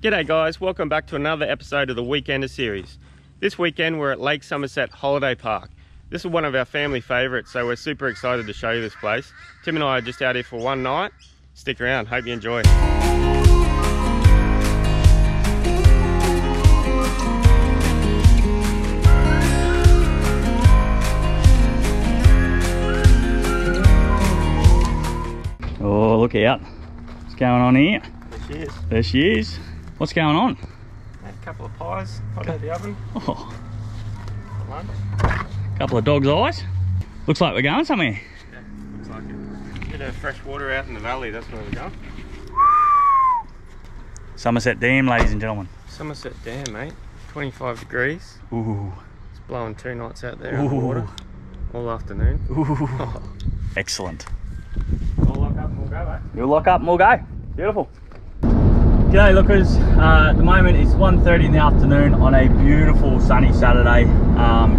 G'day guys, welcome back to another episode of the Weekender series. This weekend we're at Lake Somerset Holiday Park. This is one of our family favourites, so we're super excited to show you this place. Tim and I are just out here for one night. Stick around, hope you enjoy. Oh, look out. What's going on here? There she is. There she is. What's going on? A couple of pies, hot out the oven. Oh, Lunch. couple of dog's eyes. Looks like we're going somewhere. Yeah, looks like it. Bit of fresh water out in the valley, that's where we're going. Somerset Dam, ladies and gentlemen. Somerset Dam, mate. 25 degrees. Ooh. It's blowing 2 nights out there in the water. All afternoon. Ooh. Excellent. I'll lock up and we'll go, mate. You'll lock up and we'll go. Beautiful. G'day lookers, at the moment it's 1:30 in the afternoon on a beautiful sunny Saturday.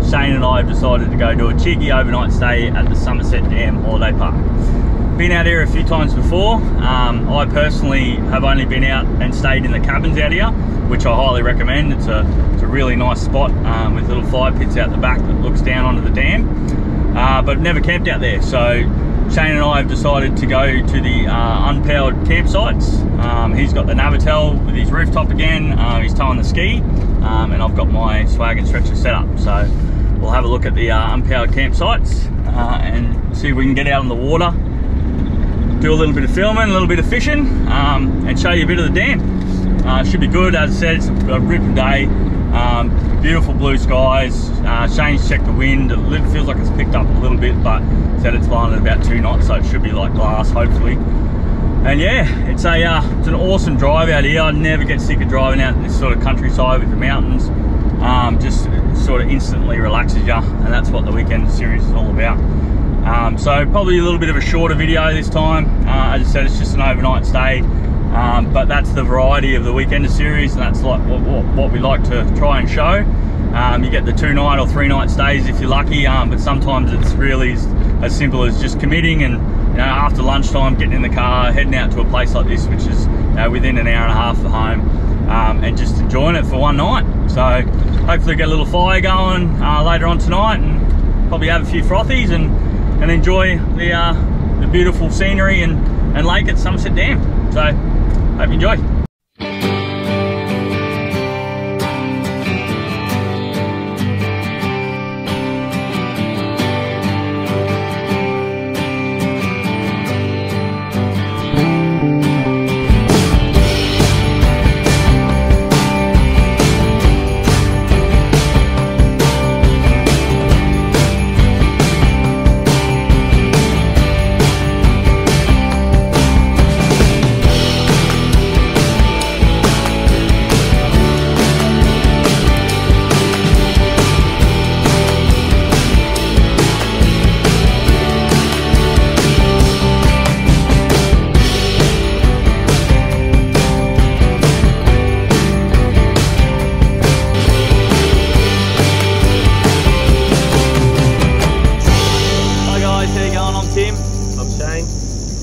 Shane and I have decided to go do a cheeky overnight stay at the Somerset Dam Holiday Park. Been out here a few times before. I personally have only been out and stayed in the cabins out here, which I highly recommend. It's a really nice spot with little fire pits out the back that looks down onto the dam, but never camped out there. So Shane and I have decided to go to the unpowered campsites. He's got the Navatel with his rooftop again, he's towing the ski, and I've got my swag and stretcher set up. So we'll have a look at the unpowered campsites and see if we can get out on the water, do a little bit of filming, a little bit of fishing, and show you a bit of the dam. Should be good. As I said, it's a ripping day. Beautiful blue skies. Shane's checked the wind. It feels like it's picked up a little bit, but said it's blowing at about 2 knots, so it should be like glass, hopefully. And yeah, it's an awesome drive out here. I never get sick of driving out in this sort of countryside with the mountains. Just sort of instantly relaxes you, and that's what the weekend series is all about. So probably a little bit of a shorter video this time. As I said, it's just an overnight stay. But that's the variety of the Weekender series, and that's like what we like to try and show. You get the 2-night or 3-night stays if you're lucky, but sometimes it's really as simple as just committing and, you know, after lunchtime getting in the car, heading out to a place like this, which is, you know, within an hour and a half of home, and just enjoying it for one night. So hopefully get a little fire going later on tonight, and probably have a few frothies and enjoy the beautiful scenery and lake at Somerset Dam. So hope you enjoy.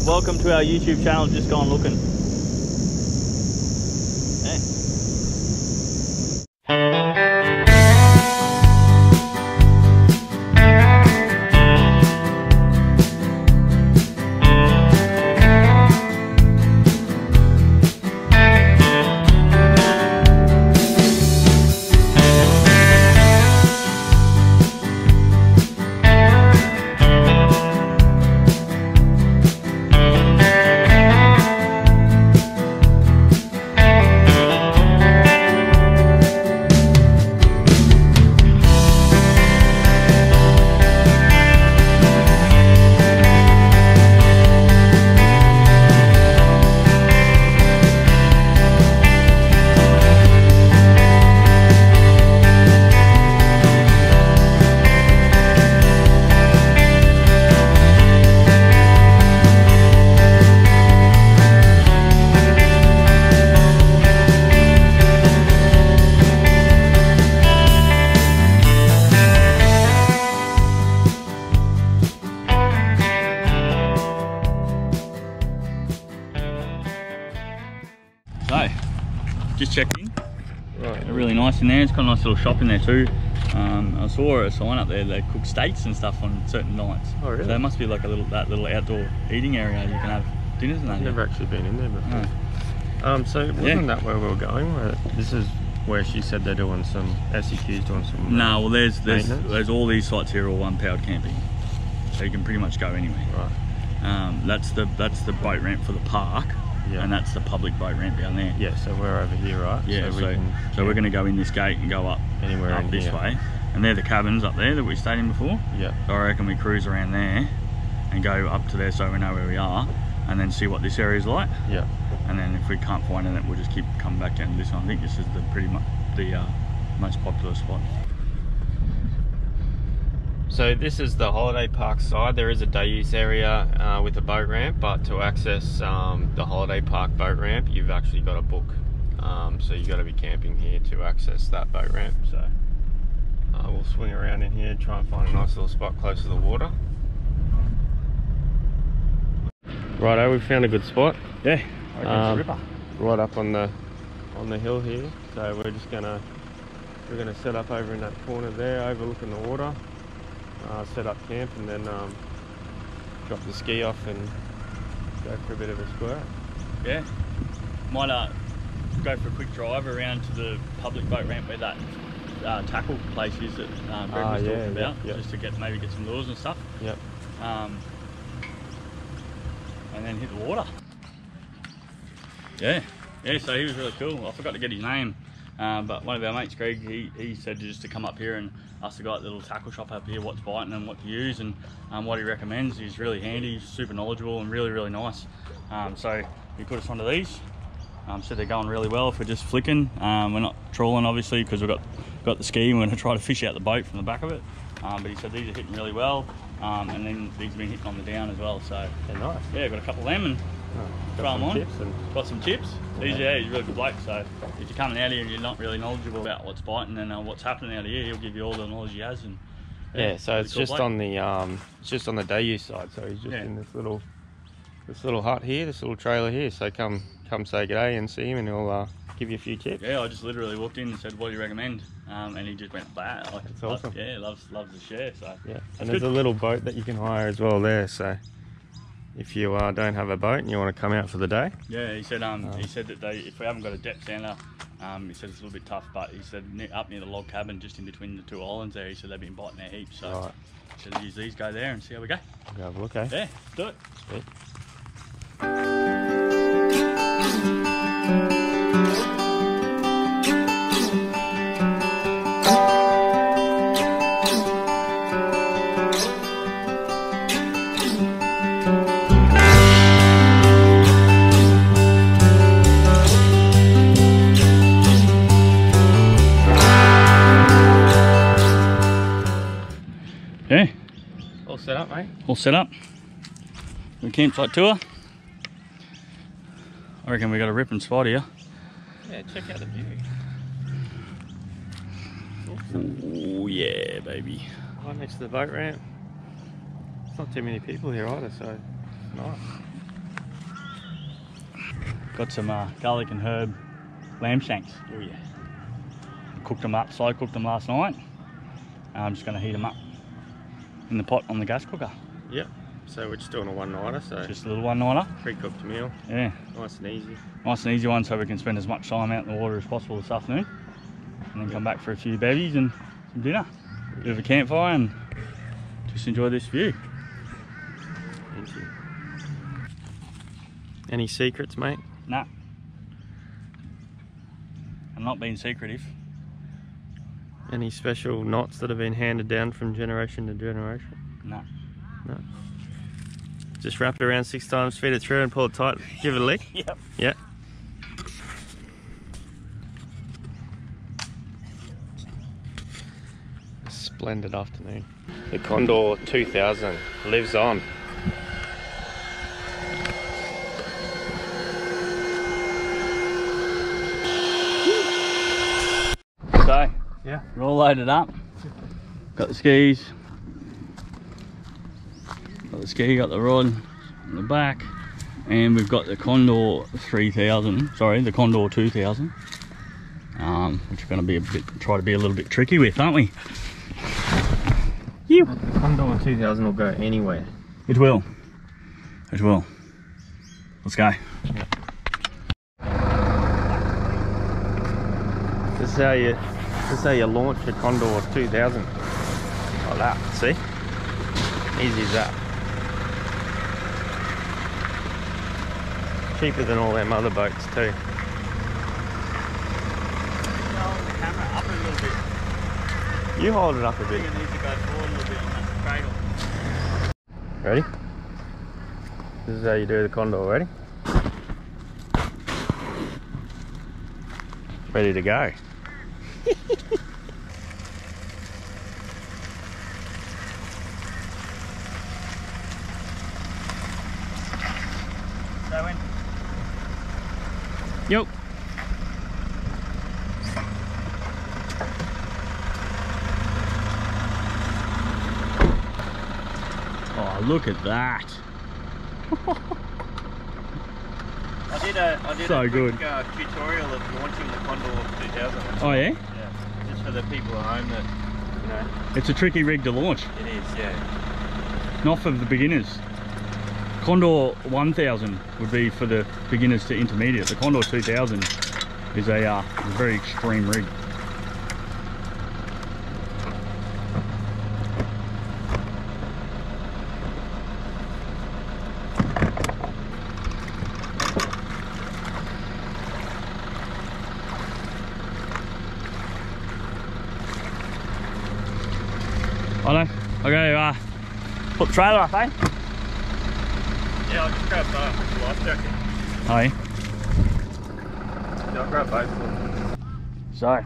Welcome to our YouTube channel, Just Gone Looking. just checked in. Right. They're really nice in there. It's got a nice little shop in there too. I saw a sign up there. They cook steaks and stuff on certain nights. Oh really? So there must be like that little outdoor eating area you can have dinners and that. I've never actually been in there before. No. So wasn't that where we were going? This is where she said they're doing some SEQ's doing some. No, well there's all these sites here are all unpowered camping, so you can pretty much go anywhere. Right. That's the boat ramp for the park. Yeah. And that's the public boat ramp down there. Yeah, so we're over here, right? Yeah, so we're going to go in this gate and go up anywhere up this way. And they're the cabins up there that we stayed in before. Yeah. So I reckon we cruise around there and go up to there so we know where we are, and then see what this area's like. Yeah. And then if we can't find it, we'll just keep coming back down to this one. I think this is pretty much the most popular spot. So this is the holiday park side. There is a day use area with a boat ramp, but to access the holiday park boat ramp, you've actually got to book. So you've got to be camping here to access that boat ramp. So we'll swing around in here and try and find a nice little spot close to the water. Righto, we found a good spot. Yeah, I reckon it's a ripper. Right up on the hill here. So we're gonna set up over in that corner there, overlooking the water. Set up camp and then drop the ski off and go for a bit of a squirt. Yeah, might go for a quick drive around to the public boat ramp where that tackle place is that Greg was talking about, just to maybe get some lures and stuff. Yep. And then hit the water. Yeah, so he was really cool. I forgot to get his name. But one of our mates, Greg, he said just to come up here and ask the guy at the little tackle shop up here what's biting and what to use, and what he recommends. He's really handy, super knowledgeable, and really nice. So he put us onto these. So they're going really well if we're just flicking. We're not trawling obviously because we've got the ski and we're going to try to fish out the boat from the back of it. But he said these are hitting really well, and then these have been hitting on the down as well. So they're nice. Yeah, got a couple of them and throw them on. Got some chips. He's a really good bloke, so if you're coming out here and you're not really knowledgeable about what's biting and what's happening out here, he'll give you all the knowledge he has. And yeah, so it's just on the day use side. So he's just in this little hut here, this little trailer here. So come say g'day and see him, and he'll give you a few tips. Yeah, I just literally walked in and said, "What do you recommend?" And he just went, "Bah." Like, it's awesome. Yeah, loves to share. So yeah, and there's a little boat that you can hire as well there. So if you don't have a boat and you want to come out for the day. Yeah, he said that if we haven't got a depth sounder, he said it's a little bit tough, but he said up near the log cabin just in between the two islands there, he said they've been biting their heaps. So he said use these, go there and see how we go. I'll go have a look, eh? Yeah, do it. Sweet. Yeah. All set up, mate? All set up. The campsite tour. I reckon we got a ripping spot here. Yeah, check out the view. Oh yeah, baby. Right next to the boat ramp. It's not too many people here either, so nice. Got some garlic and herb lamb shanks. Oh yeah. Cooked them up, slow cooked them last night. I'm just going to heat them up in the pot on the gas cooker. Yep. So we're just doing a one-nighter. So just a little one-nighter. Pre-cooked meal. Yeah. Nice and easy. Nice and easy one, so we can spend as much time out in the water as possible this afternoon, and then come back for a few bevies and some dinner. Bit of a campfire and just enjoy this view. Thank you. Any secrets, mate? Nah. I'm not being secretive. Any special knots that have been handed down from generation to generation? No. No. Just wrap it around 6 times, feed it through and pull it tight. Give it a lick. Yep. Yeah. Splendid afternoon. The Condor 2000 lives on. So, yeah, we're all loaded up. Got the skis. Got the ski, got the rod on the back, and we've got the Condor 3000, sorry, the Condor 2000. which we're going to try to be a little bit tricky with, aren't we? The Condor 2000 will go anywhere. It will. It will. Let's go. Yeah. This is how you launch a Condor 2000. Like that. See? Easy as that. Cheaper than all them other boats too. Hold the camera up a little bit. You hold it up a bit. I think it needs to go forward a little bit on that cradle. Ready? This is how you do the Condor. Ready? Ready to go. So in. Yep. Oh, look at that. I did So a good. quick tutorial of launching the Condor 2000. Oh yeah? Yeah, just for the people at home that, you know. It's a tricky rig to launch. It is, yeah. Not for the beginners. Condor 1000 would be for the beginners to intermediate. The Condor 2000 is a very extreme rig. I gotta put the trailer up, eh? Yeah, I'll just grab the life jacket. Oh yeah? Yeah, I'll grab both of them. So, a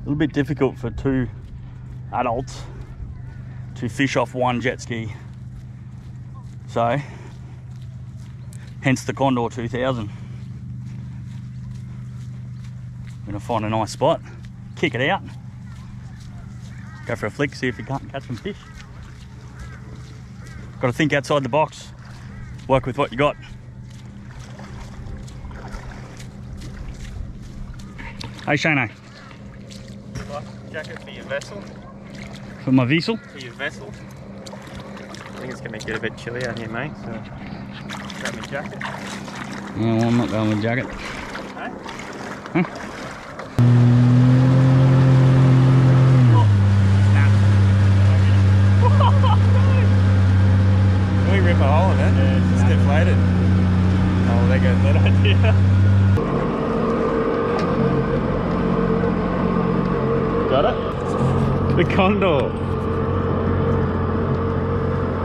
little bit difficult for two adults to fish off one jet ski. So, hence the Condor 2000. I'm gonna find a nice spot, kick it out, go for a flick, see if you can't catch some fish. Got to think outside the box, work with what you got. Hey Shane, Life jacket for your vessel. for my vessel. For your vessel. I think it's going to get a bit chilly out here, mate. So Grab my jacket. no, I'm not going with jacket. Hey? Huh? Can we rip a hole in it? Yeah, it's deflated. Oh, there goes that idea. Got it? The Condor.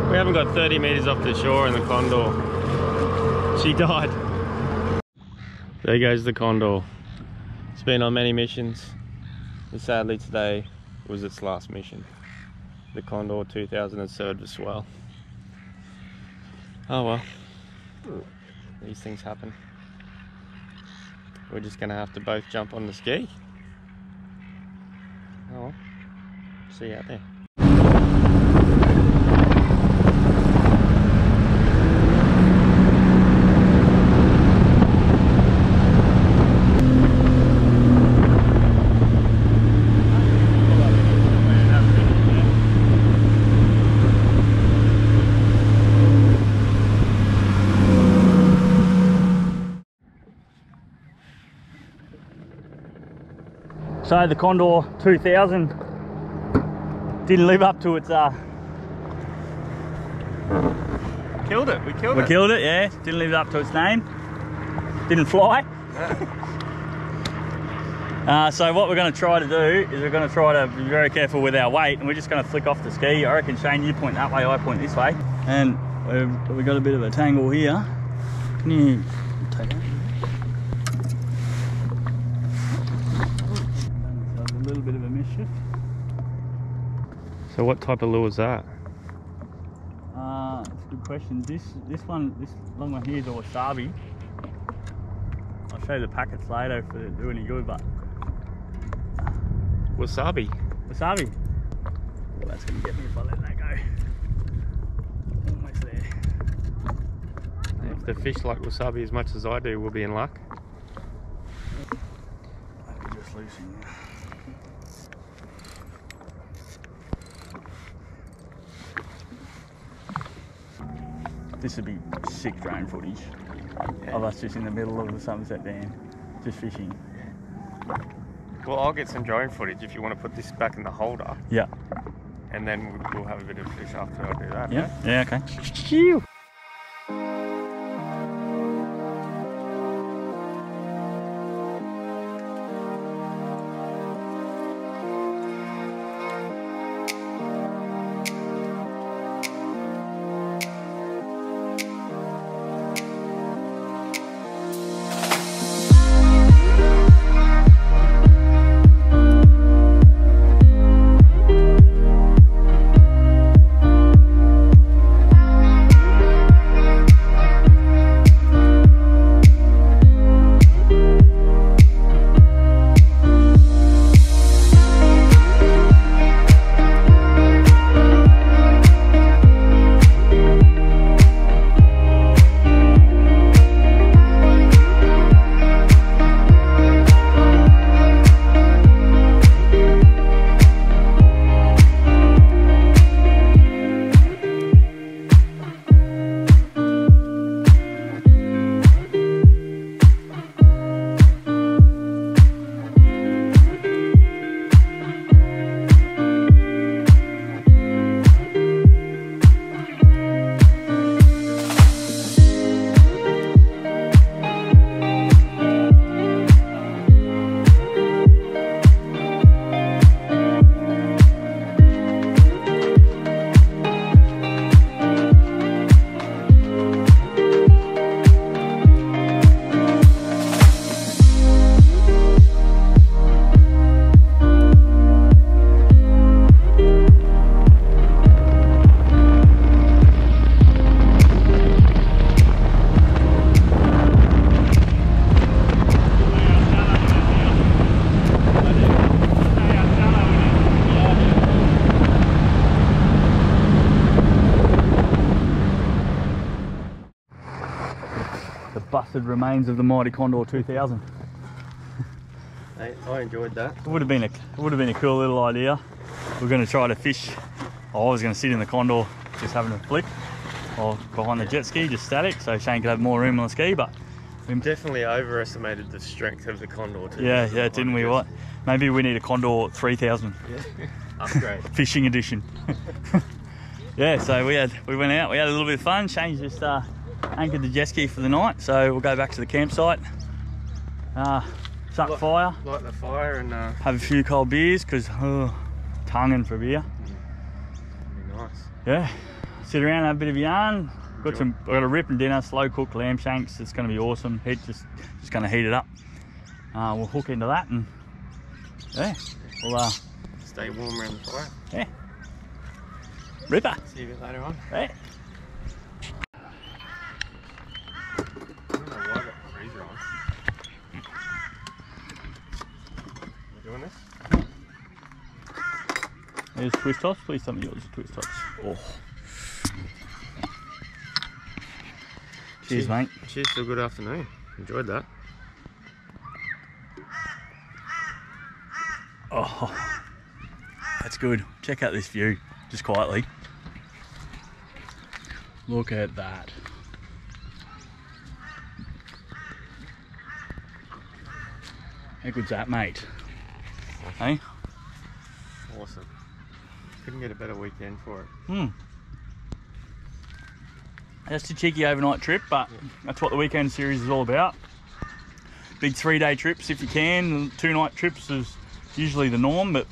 We haven't got 30 metres off the shore in the Condor. She died. There goes the Condor. It's been on many missions, and sadly today was its last mission. The Condor 2000 has served us well. Oh well, these things happen. We're just gonna have to both jump on the ski. Oh well, see you out there. So the Condor 2000 didn't live up to its Killed it, we killed we it. killed it, yeah. Didn't live up to its name. Didn't fly. So what we're going to try to do is we're going to try to be very careful with our weight, and we're just going to flick off the ski. I reckon Shane, you point that way, I point this way. And we've got a bit of a tangle here. Can you take that? A little bit of a mischief. So what type of lure is that? That's a good question. This long one here is a wasabi. I'll show you the packets later if they do any good, but Wasabi. wasabi. Well, that's gonna get me if I let that go. Almost there. If the fish like wasabi as much as I do, we'll be in luck. loosening. This would be sick drone footage of us just in the middle of the Somerset Dam, just fishing. Well, I'll get some drone footage if you want to put this back in the holder. Yeah. And then we'll have a bit of fish after I do that. Yeah, Okay? yeah, okay. Phew. Busted remains of the mighty Condor 2000. I enjoyed that. It would have been a cool little idea. We're going to try to fish. I was going to sit in the Condor, just having a flick, or behind the jet ski, just static, so Shane could have more room on the ski. But we definitely overestimated the strength of the Condor too. Yeah, didn't we? What? Maybe we need a Condor 3000. Yeah. Upgrade. Fishing edition. Yeah, so we went out. We had a little bit of fun. Shane just anchored the jet ski for the night, so we'll go back to the campsite, chuck fire, light the fire, and have a few cold beers because tonguing for beer. Be nice. Yeah, sit around, have a bit of yarn. I've got a ripping dinner, slow cooked lamb shanks. It's going to be awesome. Just going to heat it up. We'll hook into that, and yeah, we'll stay warm around the fire. Yeah, ripper. See you a bit later on. Yeah. There's twist tops. Please tell me yours are twist tops. Oh. Cheers, mate. Cheers to a good afternoon. Enjoyed that. Oh, that's good. Check out this view, just quietly. Look at that. How good's that, mate? Hey? Awesome. Couldn't get a better weekend for it. Just a cheeky overnight trip, but that's what the weekend series is all about. Big 3-day trips if you can. 2-night trips is usually the norm, but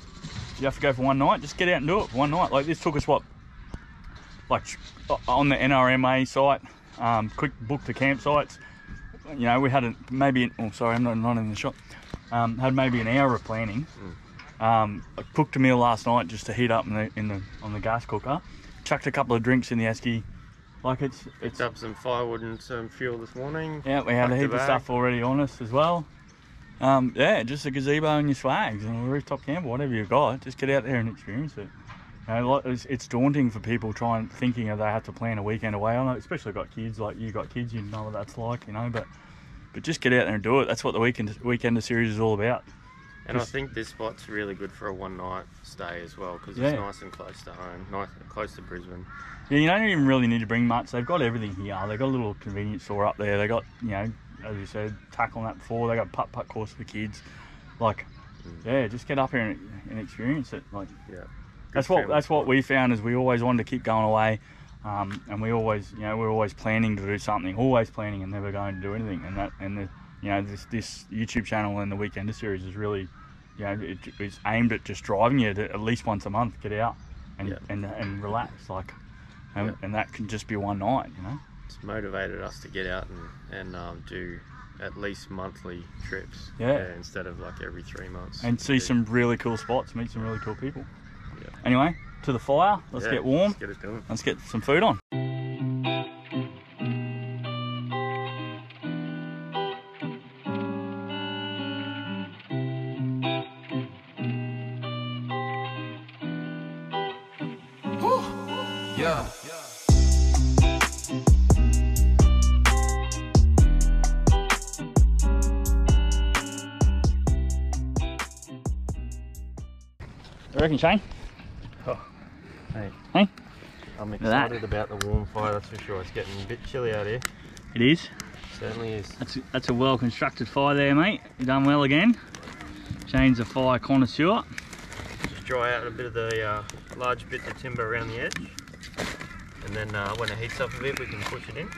you have to go for one night. Just get out and do it for one night. Like this took us what, like on the NRMA site, quick book the campsites. You know, we had maybe, oh sorry, I'm not in the shot. Had maybe an hour of planning. I cooked a meal last night just to heat up on the gas cooker. Chucked a couple of drinks in the esky. Like it's up some firewood and some fuel this morning. Yeah, we had a heap of stuff already on us as well. Yeah, just a gazebo and your swags and a rooftop camper, whatever you got. Just get out there and experience it. You know, it's daunting for people thinking they have to plan a weekend away. I know, especially got kids. Like you got kids, you know what that's like, you know. But just get out there and do it. That's what the weekender series is all about. And I think this spot's really good for a one-night stay as well, because it's nice and close to home, close to Brisbane. Yeah, you don't even really need to bring much. They've got everything here. They've got a little convenience store up there. They got, you know, as you said, tackle on that before. They got putt course for the kids. Like, yeah, just get up here and experience it. Like, yeah, that's what we found, is we always wanted to keep going away, and we always, you know, we're always planning to do something, always planning and never going to do anything. You know, this YouTube channel and the Weekender series is really, you know, it's aimed at just driving you to at least once a month get out and relax, like, and that can just be one night, you know. It's motivated us to get out and do at least monthly trips, instead of like every 3 months, and see some really cool spots, meet some really cool people. Anyway, to the fire, let's get warm, let's get it done. Let's get some food on. Yeah. I reckon, Shane? Oh, hey. Hey? I'm excited about the warm fire, that's for sure. It's getting a bit chilly out here. It is. Certainly is. That's a well constructed fire there, mate. You've done well again. Shane's a fire connoisseur. Just dry out a bit of the large bits of timber around the edge, and then when it heats up a bit we can push it in.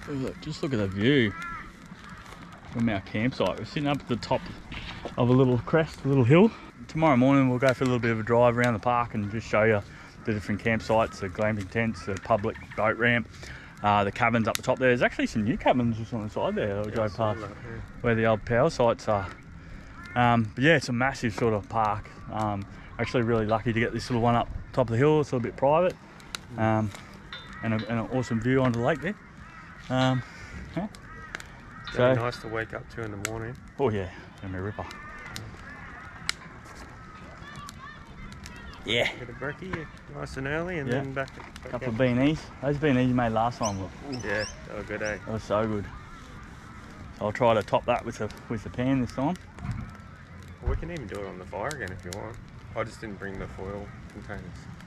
Oh, look, just look at the view from our campsite. We're sitting up at the top of a little crest, a little hill. Tomorrow morning we'll go for a little bit of a drive around the park and just show you the different campsites, the glamping tents, the public boat ramp, the cabins up the top there. There's actually some new cabins just on the side there that we drove past, where the old power sites are. But yeah, it's a massive sort of park. Actually really lucky to get this little one up top of the hill. It's a little bit private, and an awesome view onto the lake there. It's so nice to wake up to in the morning. Oh yeah, gonna be a ripper. Yeah. Get a brekkie nice and early, and then back couple of beanies. Those beanies you made last time, look. Yeah, they were good, eh? That was so good. So I'll try to top that with the pan this time. Well, we can even do it on the fire again if you want. I just didn't bring the foil containers.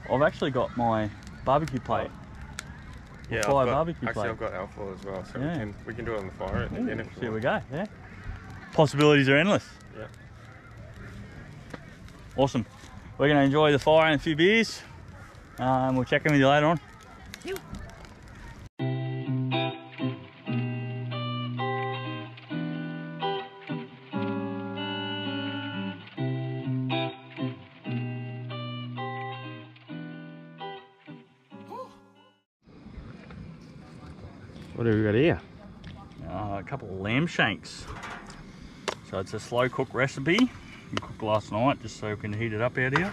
I've actually got my barbecue plate. Yeah, I've got alfoil as well, so we can do it on the fire again if you want. Here we go, yeah. Possibilities are endless. Yeah. Awesome. We're going to enjoy the fire and a few beers. We'll check in with you later on. What have we got here? A couple of lamb shanks. So it's a slow cook recipe. We cooked last night just so we can heat it up out here.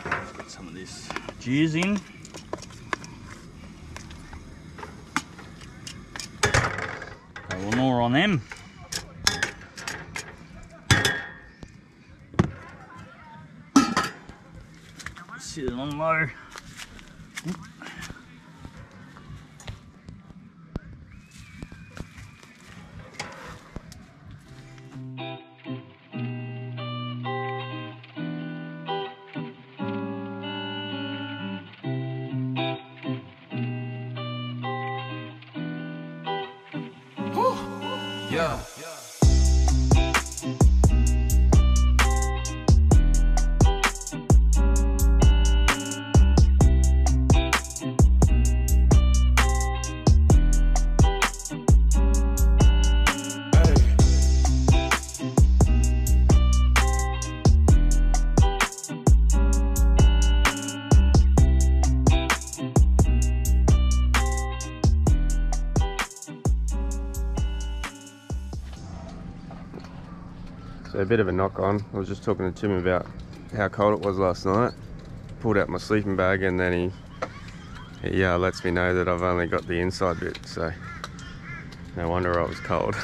Let's get some of this cheese in. A little more on them. Sit it on low. Yeah. So a bit of a knock on. I was just talking to Tim about how cold it was last night. Pulled out my sleeping bag and then he lets me know that I've only got the inside bit, so no wonder I was cold.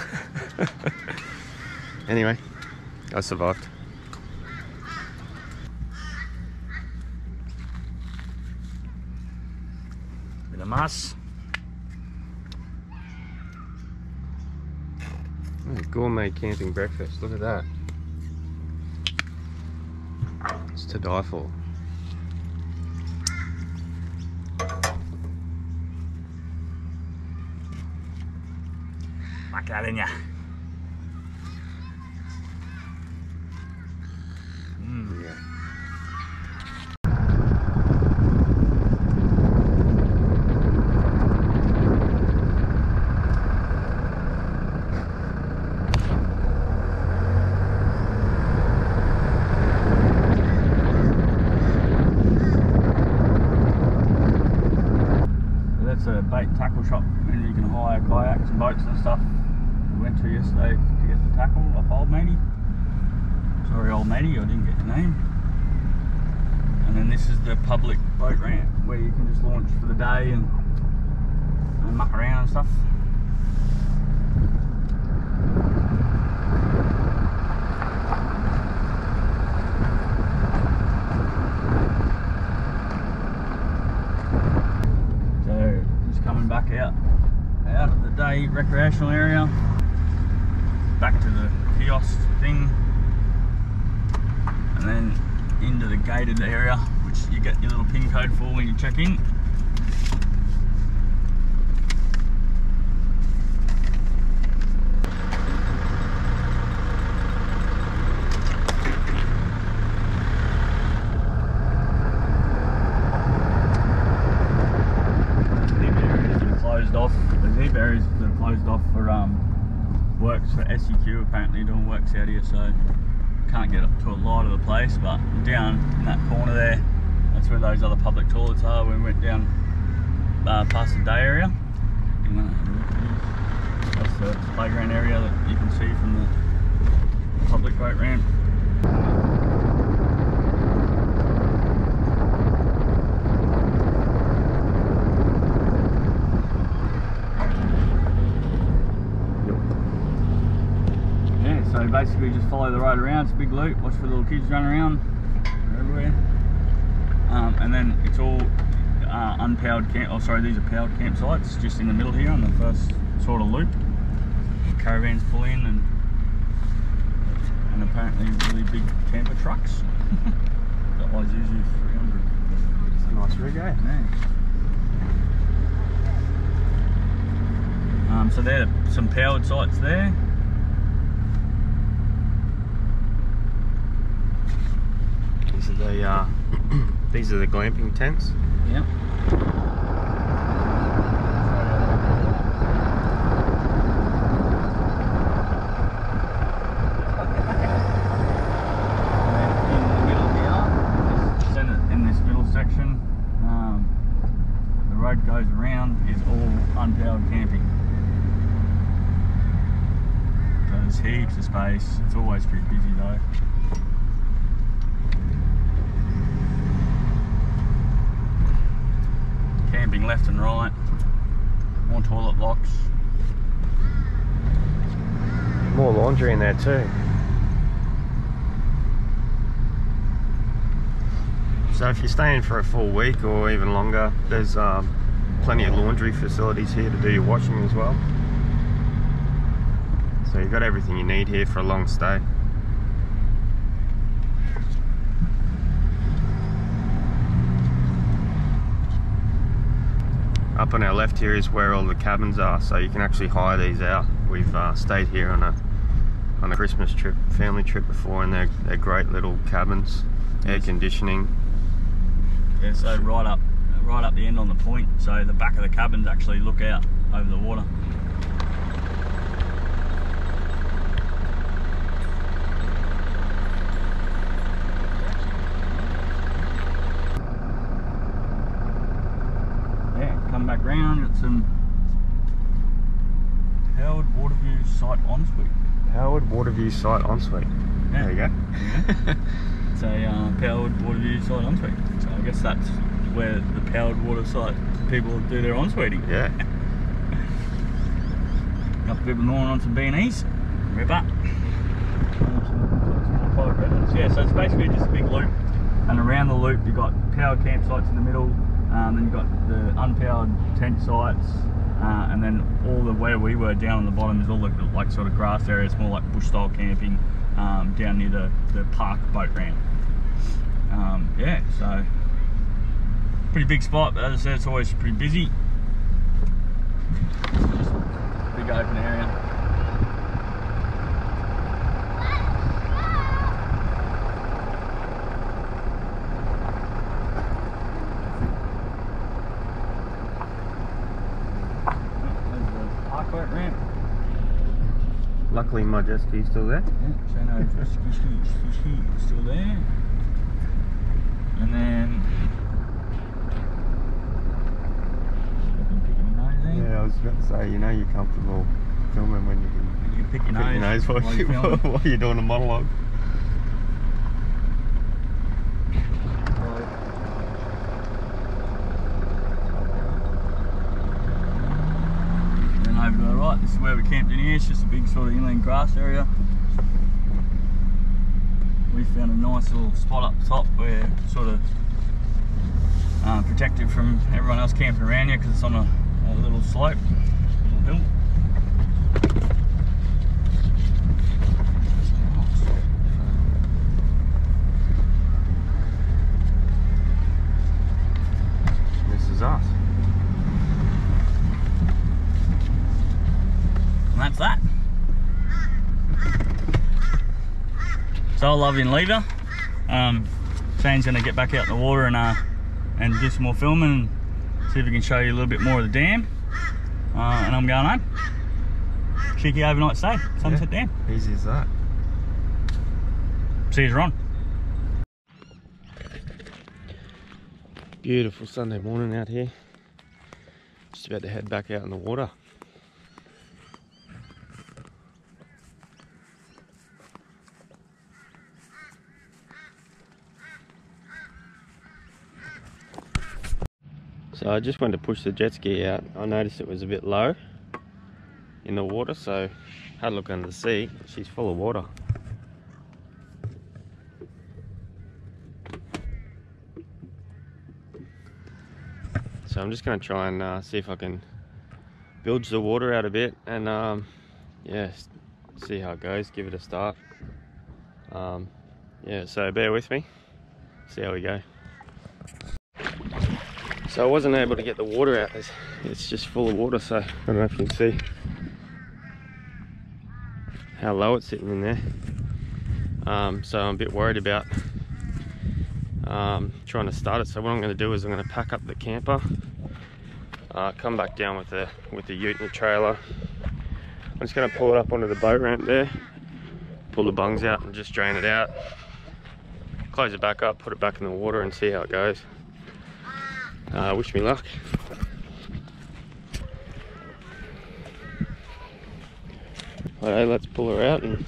Anyway, I survived. Bit of muss. Oh, gourmet camping breakfast, look at that. It's to die for. Like that in ya. Yeah. That's a bait tackle shop, and you can hire kayaks and boats and stuff. We went to yesterday to get the tackle off old matey. Sorry old matey, I didn't get your name. And then this is the public boat ramp where you can just launch for the day and muck around and stuff. Coming back out of the day recreational area, back to the kiosk thing, and then into the gated area, which you get your little pin code for when you check in. The zip areas that are closed off for works for SEQ, apparently doing works out here, so can't get up to a lot of the place, but down in that corner there, that's where those other public toilets are. We went down past the day area. That's the playground area that you can see from the public boat ramp. So basically just follow the road around, it's a big loop, watch for the little kids run around, they're everywhere. And then it's all unpowered camp, oh sorry, these are powered campsites just in the middle here on the first sort of loop. Caravans pull in and apparently really big camper trucks. That Isuzu 300. It's a nice rig, eh? Yeah. So there are some powered sites there. These are the glamping tents. Yep. In this middle section, the road goes around, is all unpowered camping. So there's heaps of space. It's always pretty busy though. Camping left and right, more toilet blocks. More laundry in there too. So if you're staying for a full week or even longer, there's plenty of laundry facilities here to do your washing as well. So you've got everything you need here for a long stay. Up on our left here is where all the cabins are, so you can actually hire these out. We've stayed here on a Christmas trip, family trip before, and they're great little cabins, air conditioning. Yeah, so right up the end on the point, so the back of the cabins actually look out over the water. Come back round, got some powered water view site ensuite. Powered water view site ensuite. Yeah. There you go. Yeah. It's a powered water view site ensuite. So I guess that's where the powered water site people do their ensuiting. Yeah. Got people gnawing on some B&Es. Rip up. Some private residence. Yeah, so it's basically just a big loop, and around the loop you've got powered campsites in the middle. Then you've got the unpowered tent sites, and then all the where we were down on the bottom is all the like sort of grass area. It's more like bush style camping down near the park boat ramp. Yeah, so pretty big spot, but as I said, it's always pretty busy. Just big open area. Ramp. Luckily my Jetski's still there. Yeah, so no Jetski still there. And then picking your nose in. Yeah, I was about to say, you know you're comfortable filming when you can pick your nose while you're doing a monologue. Over to the right, this is where we camped in here. It's just a big sort of inland grass area. We found a nice little spot up top where it's sort of protected from everyone else camping around here because it's on a little slope, a little hill. This is us. And that's that. So I'll love you and leave you. Shane's going to get back out in the water and do some more filming and see if we can show you a little bit more of the dam. And I'm going home. Cheeky overnight stay, Somerset Dam. Easy as that. See you on. Beautiful Sunday morning out here. Just about to head back out in the water. So I just went to push the jet ski out. I noticed it was a bit low in the water, so had a look under the seat. She's full of water. So I'm just going to try and see if I can bilge the water out a bit and yeah, see how it goes, give it a start. Yeah, so bear with me, see how we go. So I wasn't able to get the water out, it's just full of water, so I don't know if you can see how low it's sitting in there. So I'm a bit worried about trying to start it. So what I'm going to do is I'm going to pack up the camper, come back down with the ute and the trailer. I'm just going to pull it up onto the boat ramp there, pull the bungs out and just drain it out, close it back up, put it back in the water and see how it goes. Wish me luck. Alright, let's pull her out and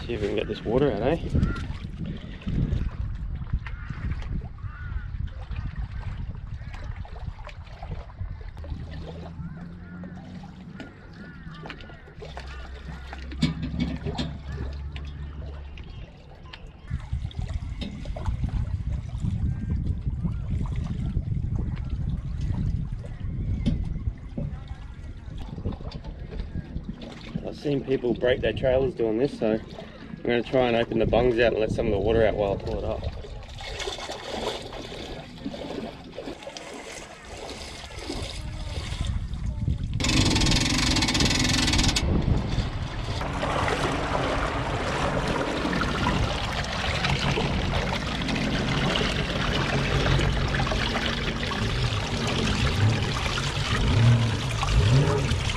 see if we can get this water out, eh? I've seen people break their trailers doing this, so I'm going to try and open the bungs out and let some of the water out while I pull it up.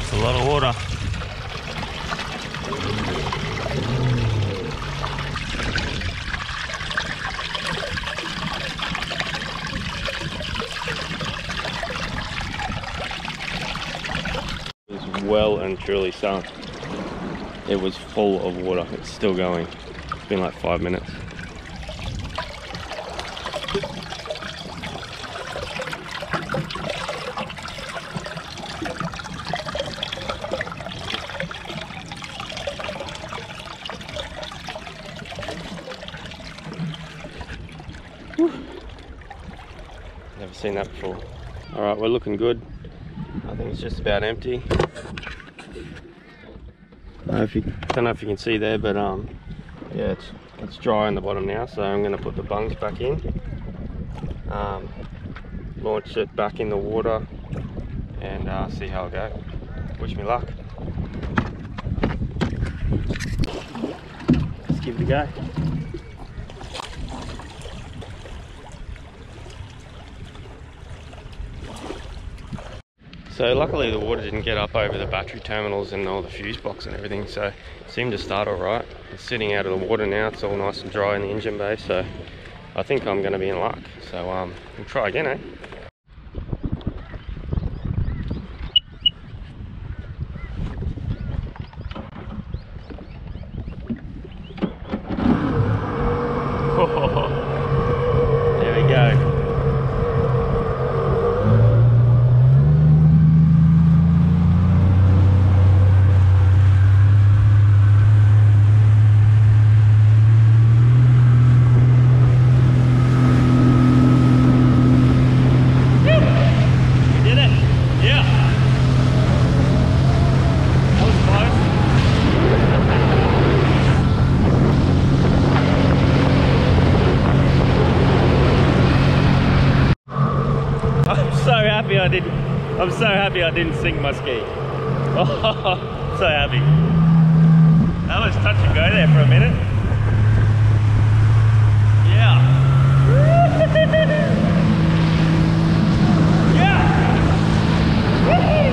It's a lot of water. Well and truly sunk. It was full of water. It's still going. It's been like 5 minutes. Whew. Never seen that before. Alright, we're looking good. I think It's just about empty. Don't know if you can see there, but yeah, it's dry on the bottom now, so I'm going to put the bungs back in, launch it back in the water, and see how I go. Wish me luck. Let's give it a go. So luckily the water didn't get up over the battery terminals and all the fuse box and everything, so it seemed to start alright. It's sitting out of the water now, it's all nice and dry in the engine bay, so I think I'm going to be in luck. So we'll try again, eh? There we go. I'm so happy I didn't sink my ski. Oh, so happy. That was touch and go there for a minute. Yeah. Yeah. Woo-hoo.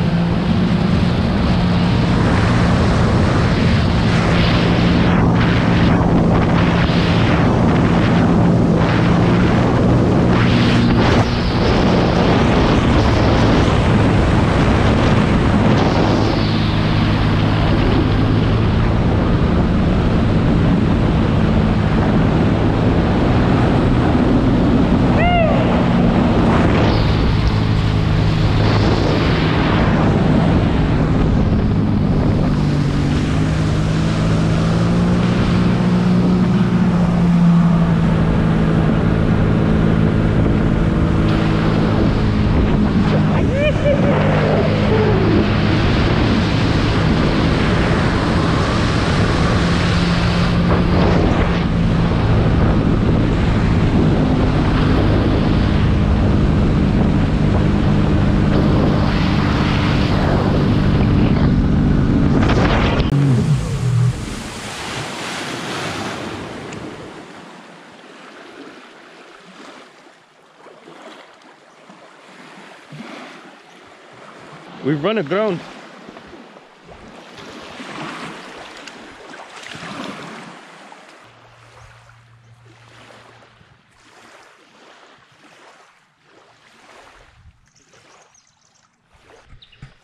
We've run aground.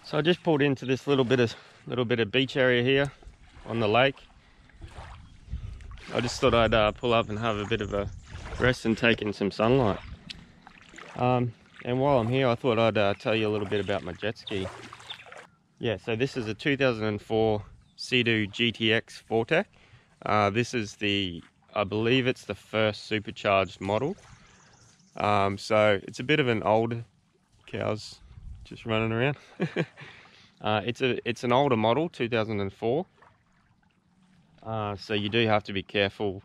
So I just pulled into this little bit of beach area here on the lake. I just thought I'd pull up and have a bit of a rest and take in some sunlight. And while I'm here, I thought I'd tell you a little bit about my jet ski. Yeah, so this is a 2004 Sea-Doo GTX Fortec. This is I believe it's the first supercharged model. So it's a bit of an old, cows just running around. It's an older model, 2004. So you do have to be careful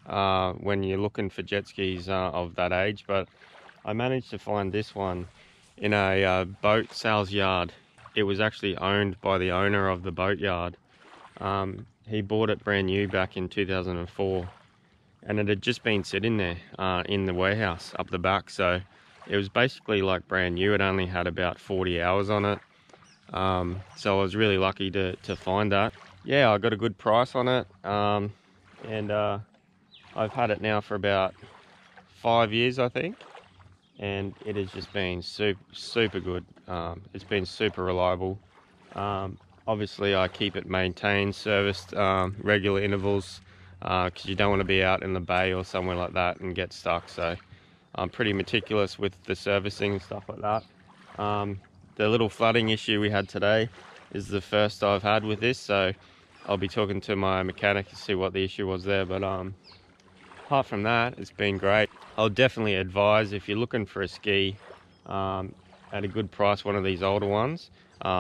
when you're looking for jet skis of that age, but I managed to find this one in a boat sales yard. It was actually owned by the owner of the boat yard. He bought it brand new back in 2004, and it had just been sitting there in the warehouse up the back, so it was basically like brand new. It only had about 40 hours on it, so I was really lucky to find that. Yeah, I got a good price on it, and I've had it now for about 5 years, I think. And it has just been super good. It's been super reliable. Obviously I keep it maintained, serviced, regular intervals, because you don't want to be out in the bay or somewhere like that and get stuck. So I'm pretty meticulous with the servicing and stuff like that. The little flooding issue we had today is the first I've had with this, so I'll be talking to my mechanic to see what the issue was there. But apart from that, it's been great. I'll definitely advise, if you're looking for a ski at a good price, one of these older ones,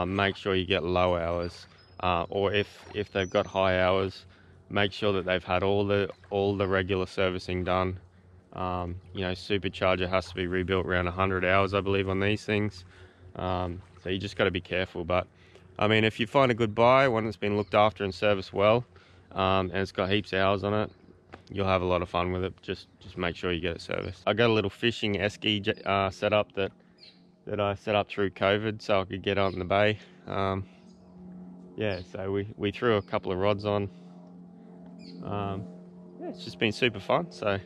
make sure you get low hours, or if they've got high hours, make sure that they've had all the regular servicing done. You know, supercharger has to be rebuilt around 100 hours, I believe, on these things. So you just got to be careful. But I mean, if you find a good buy, one that's been looked after and serviced well, and it's got heaps of hours on it, you'll have a lot of fun with it. Just make sure you get it serviced. I got a little fishing esky setup that I set up through COVID so I could get out in the bay. Yeah, so we threw a couple of rods on. Yeah, it's just been super fun. So I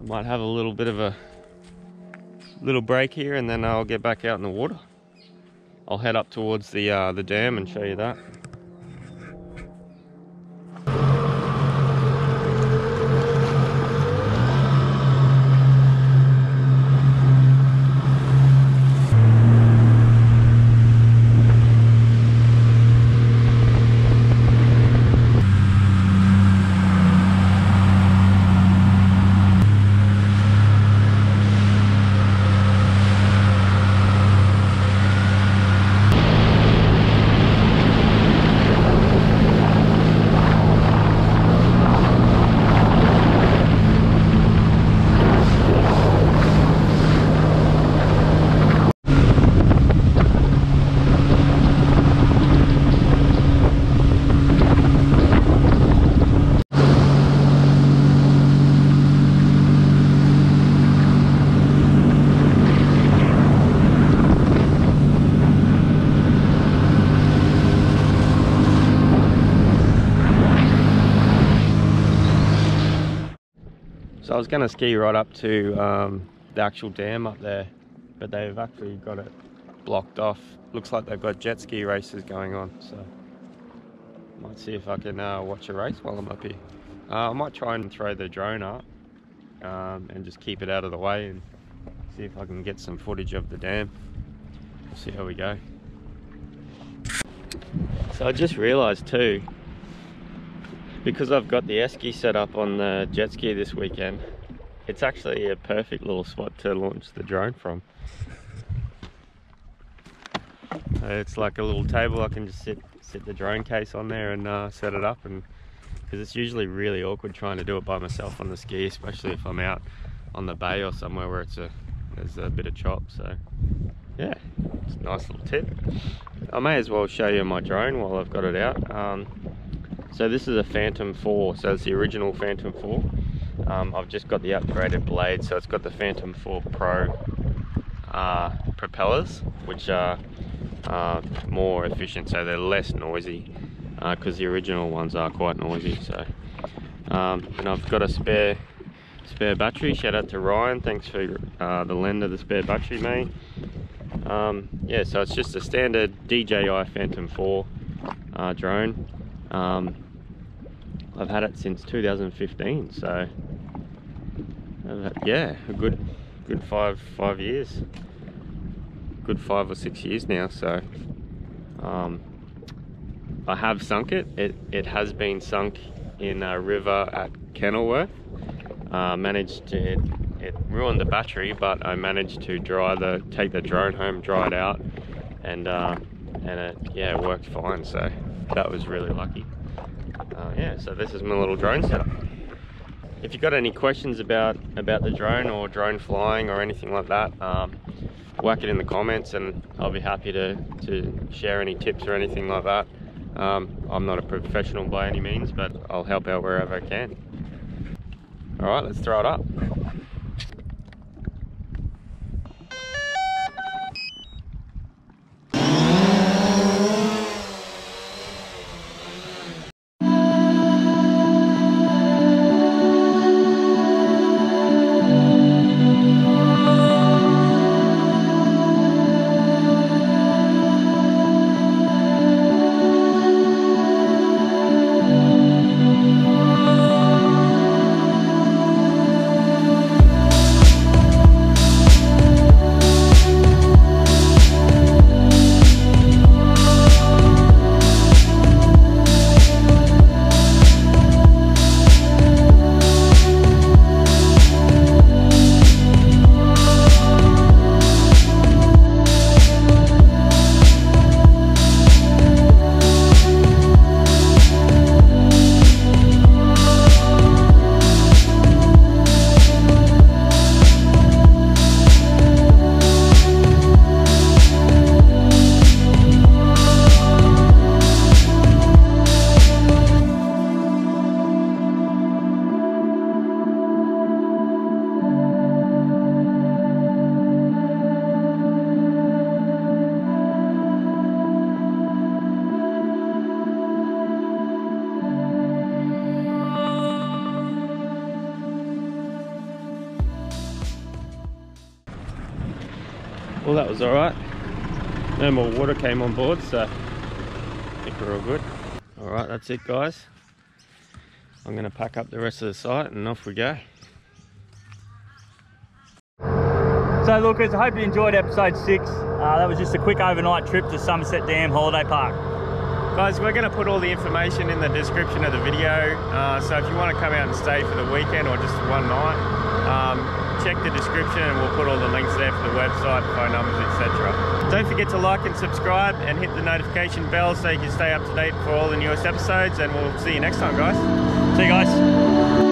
might have a little bit of a little break here, and then I'll get back out in the water. I'll head up towards the dam and show you that. So I was going to ski right up to the actual dam up there, but they've actually got it blocked off. Looks like they've got jet ski races going on, so might see if I can watch a race while I'm up here. I might try and throw the drone up and just keep it out of the way and see if I can get some footage of the dam. We'll see how we go. So I just realised too, because I've got the esky set up on the jet ski this weekend, it's actually a perfect little spot to launch the drone from. It's like a little table. I can just sit the drone case on there and set it up, and because it's usually really awkward trying to do it by myself on the ski, especially if I'm out on the bay or somewhere where there's a bit of chop. So yeah, it's a nice little tip. I may as well show you my drone while I've got it out. So this is a Phantom 4, so it's the original Phantom 4. I've just got the upgraded blade, so it's got the Phantom 4 Pro propellers, which are more efficient, so they're less noisy, because the original ones are quite noisy. So and I've got a spare battery. Shout out to Ryan, thanks for the lend of the spare battery, mate. Yeah, so it's just a standard DJI Phantom 4 drone. I've had it since 2015, so yeah, a good 5 years, good 5 or 6 years now. So I have sunk it. It has been sunk in a river at Kenilworth. It ruined the battery, but I managed to take the drone home, dry it out, and it worked fine. So that was really lucky. Yeah, so this is my little drone setup. If you've got any questions about the drone or drone flying or anything like that, whack it in the comments, and I'll be happy to share any tips or anything like that. I'm not a professional by any means, but I'll help out wherever I can. All right, let's throw it up. Well, that was all right. No more water came on board, so I think we're all good. All right, that's it, guys. I'm going to pack up the rest of the site and off we go. So lookers, I hope you enjoyed episode 6. That was just a quick overnight trip to Somerset Holiday Park. Guys, we're going to put all the information in the description of the video, so if you want to come out and stay for the weekend or just one night, check the description and we'll put all the links there for the website, phone numbers, etc. Don't forget to like and subscribe and hit the notification bell so you can stay up to date for all the newest episodes, and we'll see you next time, guys. See you guys.